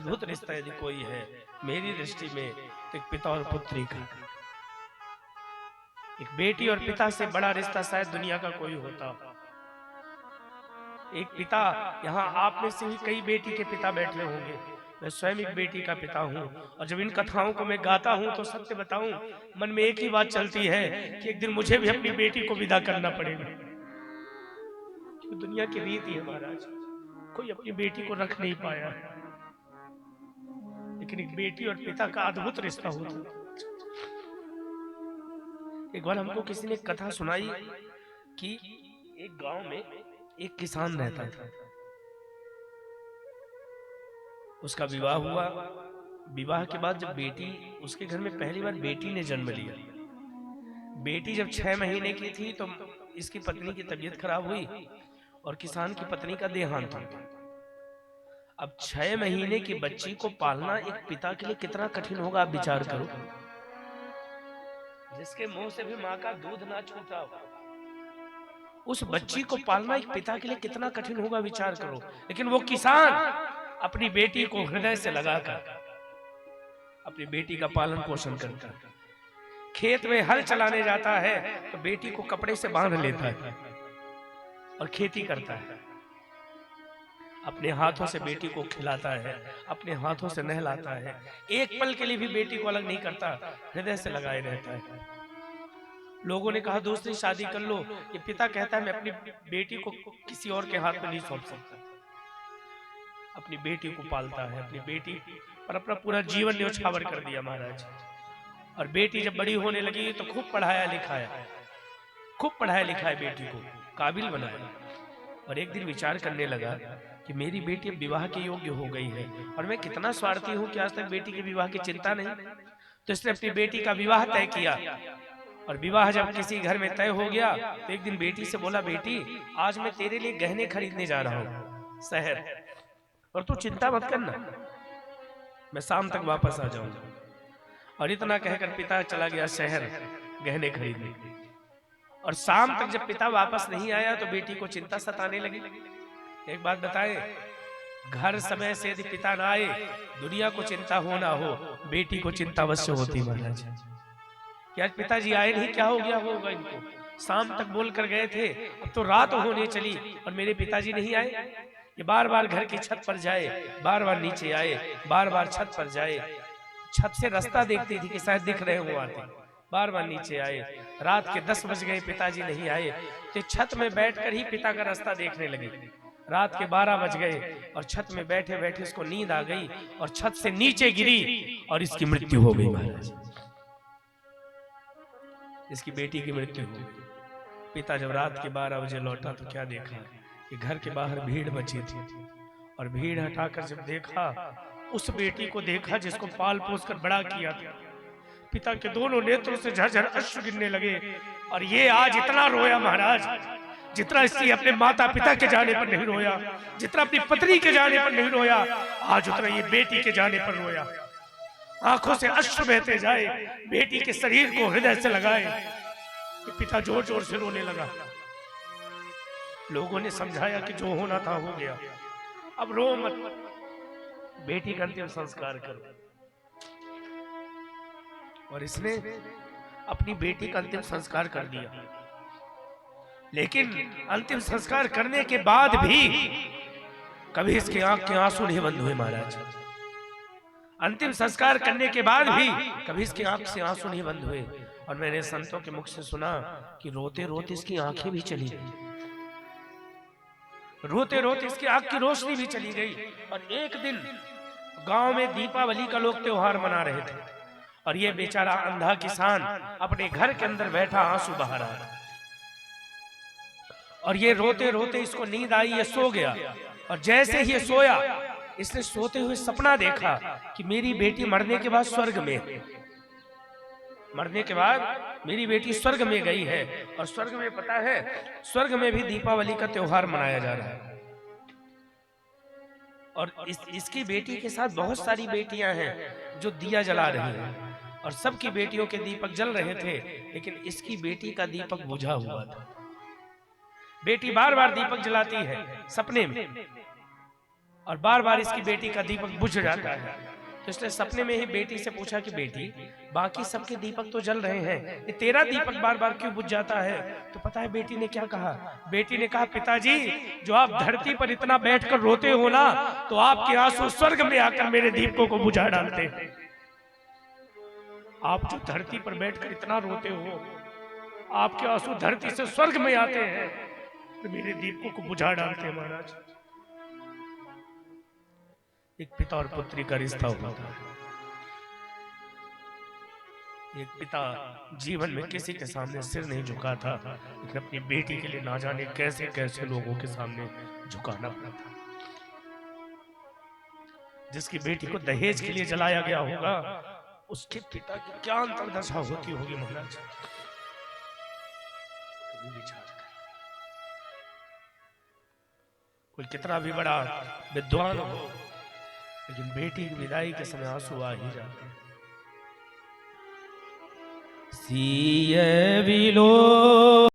अद्भुत रिश्ता यदि कोई है मेरी दृष्टि में तो एक पिता और पुत्री का, एक बेटी और पिता से बड़ा रिश्ता शायद दुनिया का कोई होता। एक पिता, यहाँ आप में से ही कई बेटी के पिता बैठे होंगे, मैं स्वयं एक बेटी का पिता हूँ। और जब इन कथाओं को मैं गाता हूँ तो सत्य बताऊं, मन में एक ही बात चलती है कि एक दिन मुझे भी अपनी बेटी को विदा करना पड़ेगा। दुनिया की रीति है महाराज, कोई अपनी बेटी को रख नहीं पाया है, लेकिन एक बेटी और पिता का अद्भुत रिश्ता होता है। एक बार हमको किसी ने कथा सुनाई कि एक गांव में एक किसान रहता था, उसका विवाह हुआ। विवाह के बाद जब बेटी, उसके घर में पहली बार बेटी ने जन्म लिया। बेटी जब 6 महीने की थी तो इसकी पत्नी की तबीयत खराब हुई और किसान की पत्नी का देहांत हो गया। अब 6 महीने की बच्ची को पालना एक पिता के लिए कितना कठिन होगा, आप विचार करो। जिसके मुंह से भी माँ का दूध ना छूटा हो, उस बच्ची को पालना एक पिता के लिए कितना कठिन होगा, विचार करो। लेकिन वो किसान अपनी बेटी को हृदय से लगाकर अपनी बेटी का पालन पोषण करता है। खेत में हल चलाने जाता है तो बेटी को कपड़े से बांध लेता है और खेती करता है। अपने हाथों से बेटी को खिलाता है, अपने हाथों से नहलाता है, एक पल के लिए भी बेटी को अलग नहीं करता, हृदय से लगाए रहता है। लोगों ने कहा दूसरी शादी कर लो, ये पिता कहता है मैं अपनी बेटी को किसी और के हाथ में नहीं सौंप सकता। अपनी बेटी को पालता है, अपनी बेटी पर अपना पूरा जीवन न्यौछावर कर दिया महाराज। और बेटी जब बड़ी होने लगी तो खूब पढ़ाया लिखाया, खूब पढ़ाया लिखाया, बेटी को काबिल बनाया। और एक दिन विचार करने लगा कि मेरी बेटी अब विवाह के योग्य हो गई है और मैं कितना स्वार्थी हूं कि आज तक बेटी के विवाह की चिंता नहीं। तो इसने अपनी बेटी का विवाह तय किया। और विवाह जब किसी घर में तय हो गया तो एक दिन बेटी से बोला, बेटी आज मैं तेरे लिए गहने खरीदने जा रहा हूँ शहर, और तू चिंता मत करना, मैं शाम तक वापस आ जाऊंगा। और इतना कहकर पिता चला गया शहर गहने खरीदने। और शाम तक जब पिता वापस नहीं आया तो बेटी को चिंता सताने लगी। एक बात बताए, घर समय से यदि पिता ना आए, दुनिया को चिंता हो ना हो, बेटी को चिंता अवश्य होती महाराज। कि आज पिताजी आए नहीं, क्या हो गया होगा इनको, शाम तक बोल कर गए थे, अब तो रात होने चली और मेरे पिताजी नहीं आए। ये बार बार घर की छत पर जाए, बार बार नीचे आए, बार बार छत पर जाए, छत से रास्ता देखती थी कि शायद दिख रहे हो आते, बार बार नीचे आए। रात के 10 बज गए, पिताजी नहीं आए, तो छत में बैठकर ही पिता का रास्ता देखने लगी। रात के 12 बज गए और छत में बैठे बैठे इसको नींद आ गई और छत से नीचे गिरी और इसकी मृत्यु हो गई महाराज। इसकी बेटी की मृत्यु हो गई। पिता जब रात के 12 बजे लौटा तो क्या देखा कि घर के बाहर भीड़ मची थी। और भीड़ हटाकर जब देखा, उस बेटी को देखा जिसको पाल पोस कर बड़ा किया था। पिता के दोनों नेत्रों से झरझर अश्रु गिरने लगे। और ये आज इतना रोया महाराज, जितना इससे अपने माता पिता के जाने पर नहीं रोया, जितना अपनी पत्नी के जाने पर नहीं रोया, आज उतना ये बेटी के जाने पर रोया। आंखों से अश्रु बहते जाए, बेटी के शरीर को हृदय से लगाए कि पिता जोर जोर से रोने लगा। लोगों ने समझाया कि जो होना था हो गया, अब रो मत, बेटी का अंतिम संस्कार करो। और इसने अपनी बेटी का अंतिम संस्कार कर दिया। लेकिन अंतिम संस्कार करने के बाद भी कभी इसकी आंख के आंसू नहीं बंद हुए महाराज। अंतिम संस्कार करने के बाद भी कभी इसकी आंख से आंसू नहीं बंद हुए। और मैंने संतों के मुख से सुना कि रोते रोते इसकी आंखें भी चली गई, रोते रोते इसकी आंख की रोशनी भी चली गई। और एक दिन गांव में दीपावली का लोग त्योहार मना रहे थे और ये बेचारा अंधा किसान अपने घर के अंदर बैठा आंसू बहा रहा था। और ये रोते रोते इसको नींद आई, ये सो गया। और जैसे ही ये सोया, इसने सोते हुए सपना देखा कि मेरी बेटी मरने के बाद स्वर्ग में है, मरने के बाद मेरी बेटी स्वर्ग में गई है। और स्वर्ग में पता है, स्वर्ग में भी दीपावली का त्योहार मनाया जा रहा है। और इसकी बेटी के साथ बहुत सारी बेटियां हैं जो दिया जला रही हैं और सबकी बेटियों के दीपक जल रहे थे, लेकिन इसकी बेटी का दीपक बुझा हुआ था। बेटी बार बार दीपक जलाती है सपने में और बार बार इसकी बेटी का दीपक बुझ जाता है। तो इसने सपने में ही बेटी से पूछा कि बेटी, बाकी सबके दीपक तो जल रहे हैं, ये तेरा दीपक बार बार क्यों बुझ जाता है? तो पता है बेटी ने क्या कहा? बेटी ने कहा, पिताजी, जो आप धरती पर इतना बैठकर रोते हो ना, तो आपके आंसू स्वर्ग में आकर मेरे दीपकों को बुझा डालते हैं। आप जो धरती पर बैठकर इतना रोते हो, आपके आंसू धरती से स्वर्ग में आते हैं तो मेरे दीपकों को बुझा डालते हैं। महाराज, एक पिता और पुत्री का रिश्ता होता है। एक पिता जीवन में किसी के सामने सिर नहीं झुका था, लेकिन अपनी बेटी के लिए ना जाने कैसे कैसे लोगों के सामने झुकाना पड़ा था। जिसकी बेटी को दहेज के लिए जलाया गया होगा, उसके पिता की क्या अंतर्दशा होती होगी महाराज, विचार कर। कोई कितना भी बड़ा विद्वान हो, लेकिन बेटी की विदाई के समय आंसू आ ही जाते हैं। सिय विलो